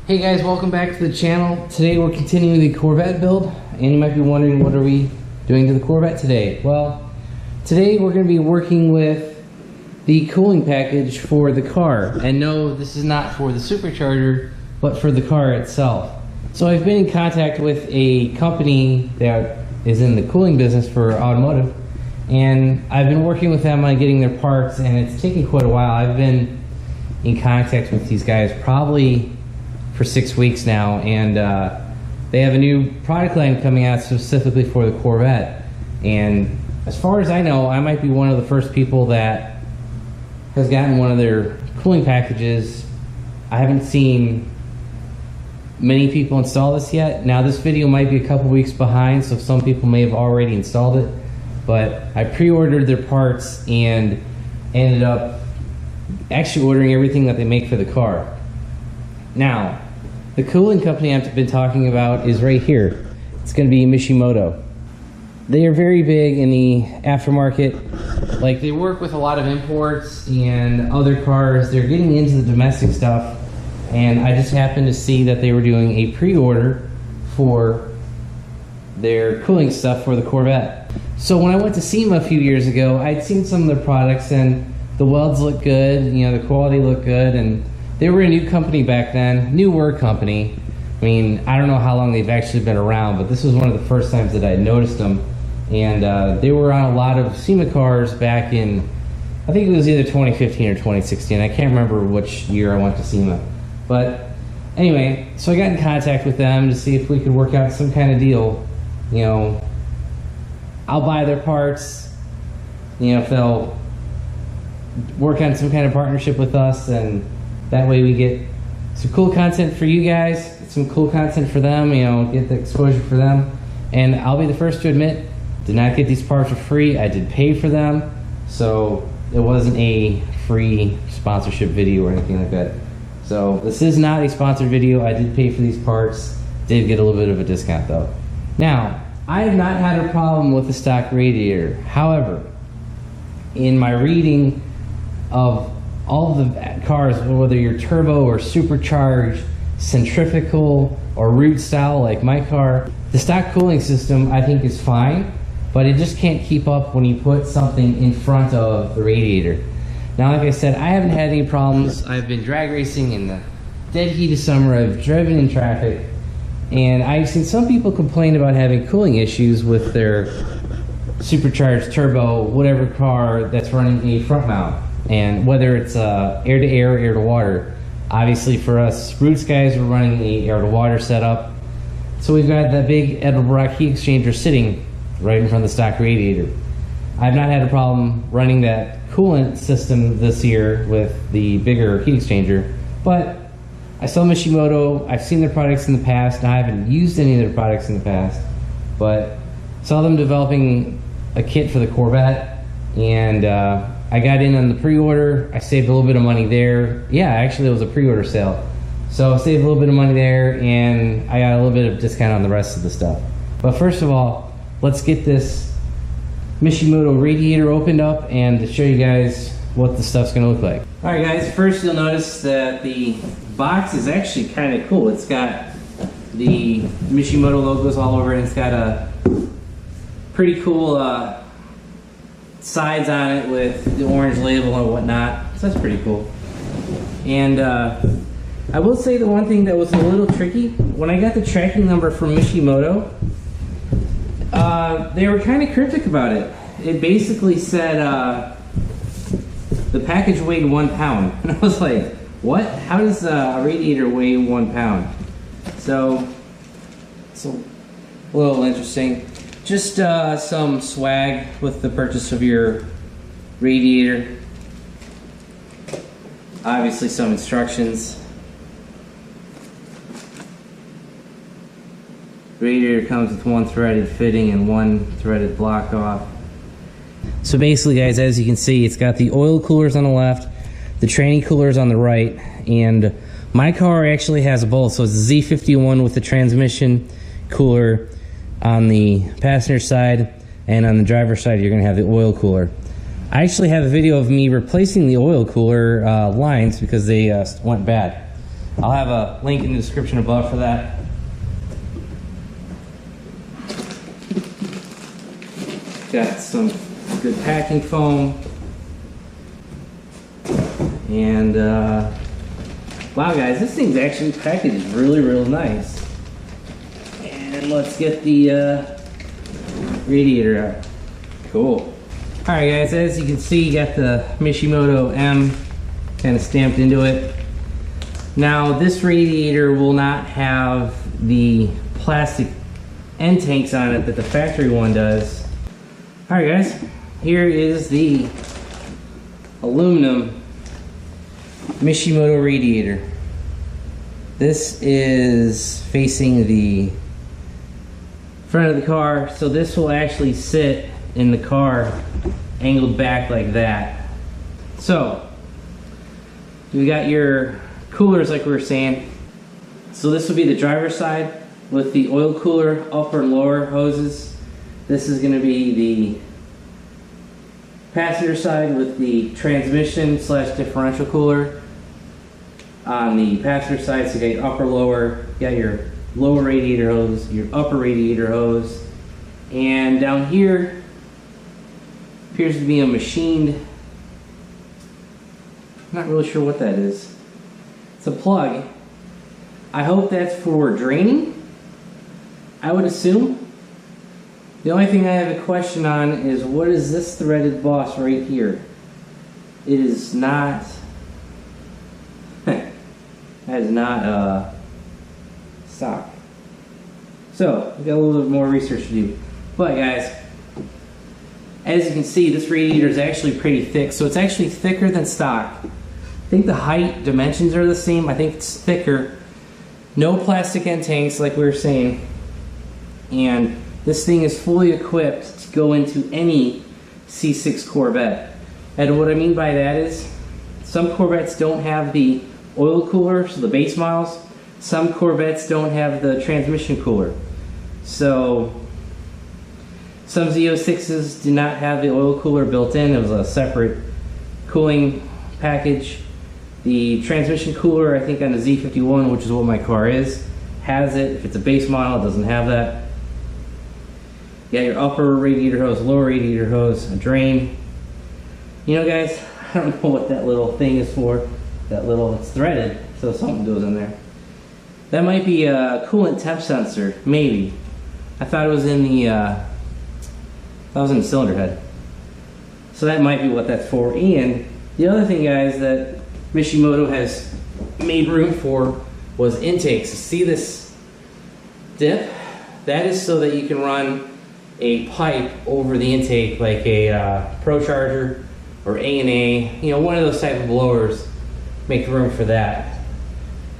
Hey guys, welcome back to the channel. Today we're continuing the Corvette build, and you might be wondering, what are we doing to the Corvette today? Well, today we're going to be working with the cooling package for the car. And no, this is not for the supercharger, but for the car itself. So I've been in contact with a company that is in the cooling business for automotive, and I've been working with them on getting their parts, and it's taken quite a while. I've been in contact with these guys probably for 6 weeks now, and they have a new product line coming out specifically for the Corvette. And as far as I know, I might be one of the first people that has gotten one of their cooling packages. I haven't seen many people install this yet. Now this video might be a couple weeks behind, so some people may have already installed it, but I pre-ordered their parts and ended up actually ordering everything that they make for the car. Now, the cooling company I've been talking about is right here. It's going to be Mishimoto. They are very big in the aftermarket. Like, they work with a lot of imports and other cars. They're getting into the domestic stuff, and I just happened to see that they were doing a pre-order for their cooling stuff for the Corvette. So when I went to see them a few years ago, I'd seen some of their products, and the welds looked good, you know, the quality looked good, and they were a new company back then, newer company. I mean, I don't know how long they've actually been around, but this was one of the first times that I noticed them. And they were on a lot of SEMA cars back in, I think it was either 2015 or 2016. I can't remember which year I went to SEMA. But anyway, so I got in contact with them to see if we could work out some kind of deal. You know, I'll buy their parts, you know, if they'll work on some kind of partnership with us, and that way we get some cool content for you guys, some cool content for them, you know, get the exposure for them. And I'll be the first to admit, did not get these parts for free. I did pay for them, so it wasn't a free sponsorship video or anything like that. So this is not a sponsored video. I did pay for these parts. Did get a little bit of a discount though. Now, I have not had a problem with the stock Radiator. However, in my reading of all the cars, whether you're turbo or supercharged, centrifugal or root style like my car, the stock cooling system I think is fine, but it just can't keep up when you put something in front of the radiator. Now, like I said, I haven't had any problems. I've been drag racing in the dead heat of summer. I've driven in traffic, and I've seen some people complain about having cooling issues with their supercharged turbo, whatever car that's running a front mount. And whether it's air to air or air to water. Obviously for us Roots guys, we're running the air to water setup. So we've got that big Edelbrock heat exchanger sitting right in front of the stock radiator. I've not had a problem running that coolant system this year with the bigger heat exchanger, but I saw Mishimoto, I've seen their products in the past, and I haven't used any of their products in the past, but saw them developing a kit for the Corvette, and I got in on the pre-order. I saved a little bit of money there. Yeah, actually it was a pre-order sale. So I saved a little bit of money there, and I got a little bit of discount on the rest of the stuff. But first of all, let's get this Mishimoto Radiator opened up and to show you guys what the stuff's gonna look like. All right guys, first you'll notice that the box is actually kind of cool. It's got the Mishimoto logos all over it, and it's got a pretty cool sides on it with the orange label and whatnot, so that's pretty cool. And I will say the one thing that was a little tricky, when I got the tracking number from Mishimoto, they were kind of cryptic about it. It basically said the package weighed 1 pound, and I was like, what? How does a radiator weigh 1 pound? So it's a little interesting. Just some swag with the purchase of your radiator. Obviously some instructions. Radiator comes with 1 threaded fitting and 1 threaded block off. So basically guys, as you can see, it's got the oil coolers on the left, the tranny coolers on the right, and my car actually has both. So it's a Z51 with the transmission cooler on the passenger side, and on the driver's side you're going to have the oil cooler. I actually have a video of me replacing the oil cooler lines because they went bad. I'll have a link in the description above for that. Got some good packing foam. And wow guys, this thing's actually packaged really, real nice. And let's get the radiator out. Cool. Alright guys, as you can see, you got the Mishimoto M kind of stamped into it. Now this radiator will not have the plastic end tanks on it that the factory one does. Alright guys, here is the aluminum Mishimoto Radiator. This is facing the front of the car, so this will actually sit in the car angled back like that. So you got your coolers like we were saying. So this will be the driver's side with the oil cooler upper and lower hoses. This is going to be the passenger side with the transmission slash differential cooler. On the passenger side, so you got your upper, lower, you got your lower radiator hose, your upper radiator hose, and down here appears to be a machined, I'm not really sure what that is. It's a plug. I hope that's for draining, I would assume. The only thing I have a question on is what is this threaded boss right here? It is not, that is not stock. So, we got a little bit more research to do. But guys, as you can see, this radiator is actually pretty thick. So it's actually thicker than stock. I think the height dimensions are the same. I think it's thicker. No plastic end tanks like we were saying. And this thing is fully equipped to go into any C6 Corvette. And what I mean by that is, some Corvettes don't have the oil cooler, so the base models. Some Corvettes don't have the transmission cooler. So some Z06s do not have the oil cooler built in. It was a separate cooling package. The transmission cooler, I think on the Z51, which is what my car is, has it. If it's a base model, it doesn't have that. You got your upper radiator hose, lower radiator hose, a drain. You know guys, I don't know what that little thing is for. That little, it's threaded, so something goes in there. That might be a coolant temp sensor, maybe. I thought it was in the, cylinder head. So that might be what that's for. And the other thing guys that Mishimoto has made room for was intakes. See this dip? That is so that you can run a pipe over the intake like a Pro Charger or A&A, you know, one of those type of blowers. Make room for that.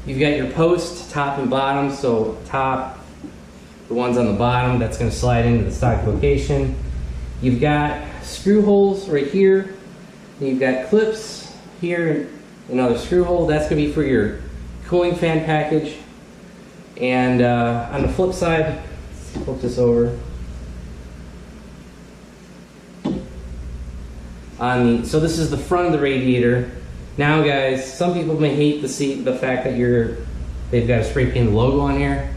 You've got your post, top and bottom. So top, the ones on the bottom, that's going to slide into the stock location. You've got screw holes right here. You've got clips here, another screw hole. That's going to be for your cooling fan package. And on the flip side, let's flip this over. So this is the front of the radiator. Now guys, some people may hate the fact that they've got a spray painted logo on here.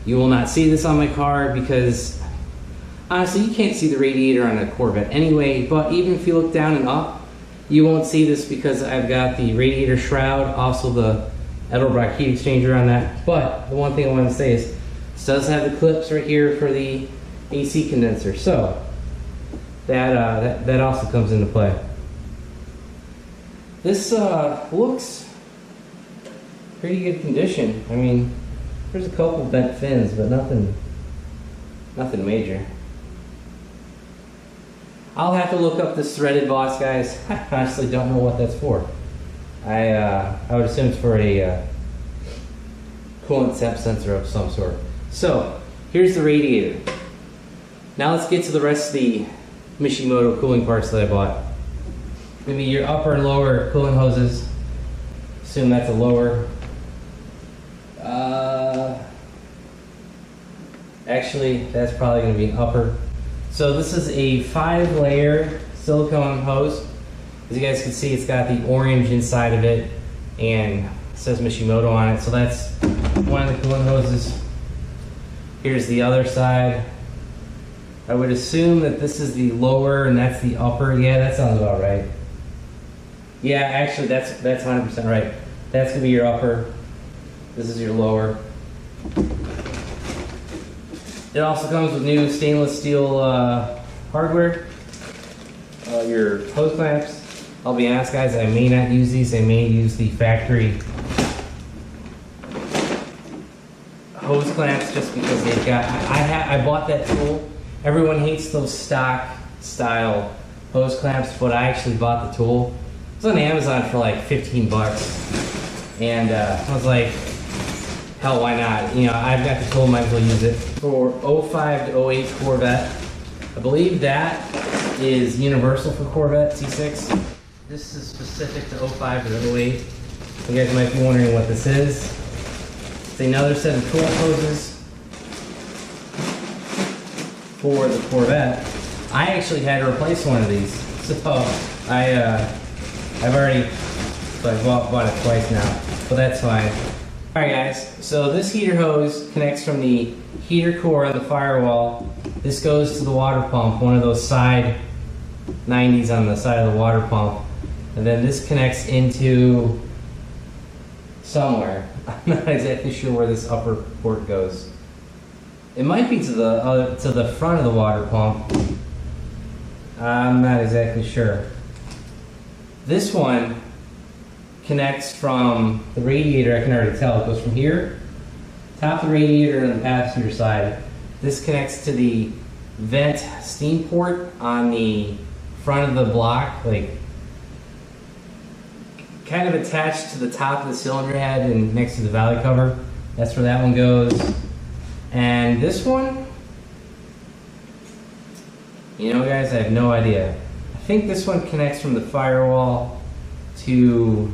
You will not see this on my car because honestly you can't see the radiator on a Corvette anyway, but even if you look down and up, you won't see this because I've got the radiator shroud, also the Edelbrock heat exchanger on that. But the one thing I want to say is this does have the clips right here for the AC condenser, so that also comes into play. This looks pretty good condition. I mean, there's a couple bent fins, but nothing major. I'll have to look up this threaded boss, guys. I honestly don't know what that's for. I would assume it's for a coolant temp sensor of some sort. So here's the radiator. Now let's get to the rest of the Mishimoto cooling parts that I bought. Maybe your upper and lower cooling hoses. Assume that's a lower. Actually, that's probably going to be an upper. So this is a 5-layer silicone hose. As you guys can see, it's got the orange inside of it and says Mishimoto on it. So that's one of the coolant hoses. Here's the other side. I would assume that this is the lower and that's the upper. Yeah, that sounds about right. Yeah, actually that's 100% right. That's gonna be your upper. This is your lower. It also comes with new stainless steel hardware. Your hose clamps. I'll be honest, guys, I may not use these. I may use the factory hose clamps just because they've got. I bought that tool. Everyone hates those stock style hose clamps, but I actually bought the tool. It was on Amazon for like 15 bucks, and I was like, hell, why not? You know, I've got the tool, might as well use it. For 05 to 08 Corvette, I believe that is universal for Corvette C6. This is specific to 05 to 08. You guys might be wondering what this is. It's another set of coolant hoses for the Corvette. I actually had to replace one of these, so I've already bought it twice now, but that's fine. All right, guys. So this heater hose connects from the heater core on the firewall. This goes to the water pump, one of those side 90s on the side of the water pump. And then this connects into somewhere. I'm not exactly sure where this upper port goes. It might be to the front of the water pump. I'm not exactly sure. This one connects from the radiator. I can already tell. It goes from here, top of the radiator on the passenger side. This connects to the vent steam port on the front of the block, like kind of attached to the top of the cylinder head and next to the valley cover. That's where that one goes. And this one, you know, guys, I have no idea. I think this one connects from the firewall to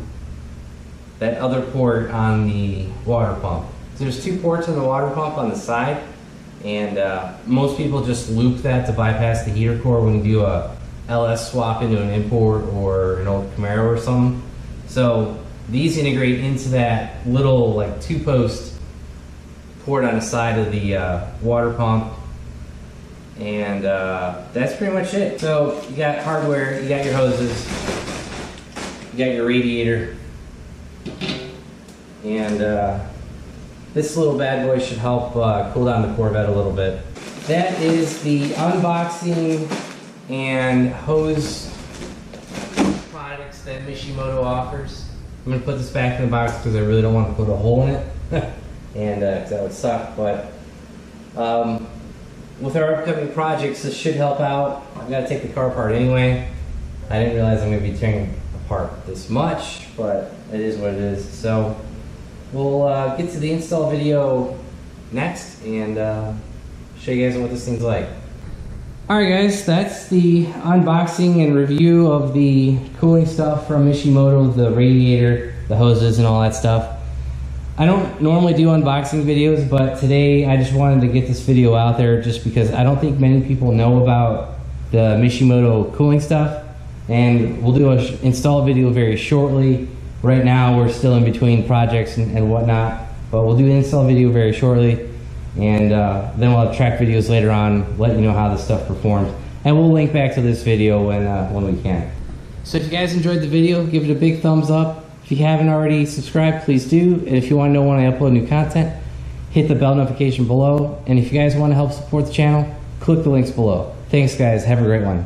that other port on the water pump. So there's two ports on the water pump on the side, and most people just loop that to bypass the heater core when you do a LS swap into an import or an old Camaro or something. So these integrate into that little like two-post port on the side of the water pump, and that's pretty much it. So you got hardware, you got your hoses, you got your radiator, and this little bad boy should help cool down the Corvette a little bit. That is the unboxing and hose products that Mishimoto offers. I'm going to put this back in the box because I really don't want to put a hole in it, and that would suck, but with our upcoming projects, this should help out. I've got to take the car apart anyway. I didn't realize I'm going to be tearing apart this much, but it is what it is. So we'll get to the install video next and show you guys what this thing's like. Alright guys, that's the unboxing and review of the cooling stuff from Mishimoto, the radiator, the hoses and all that stuff. I don't normally do unboxing videos, but today I just wanted to get this video out there just because I don't think many people know about the Mishimoto cooling stuff, and we'll do an install video very shortly. Right now we're still in between projects and whatnot, but we'll do an install video very shortly. And then we'll have track videos later on, let you know how this stuff performs. And we'll link back to this video when we can. So if you guys enjoyed the video, give it a big thumbs up. If you haven't already subscribed, please do. And if you want to know when I upload new content, hit the bell notification below. And if you guys want to help support the channel, click the links below. Thanks guys, have a great one.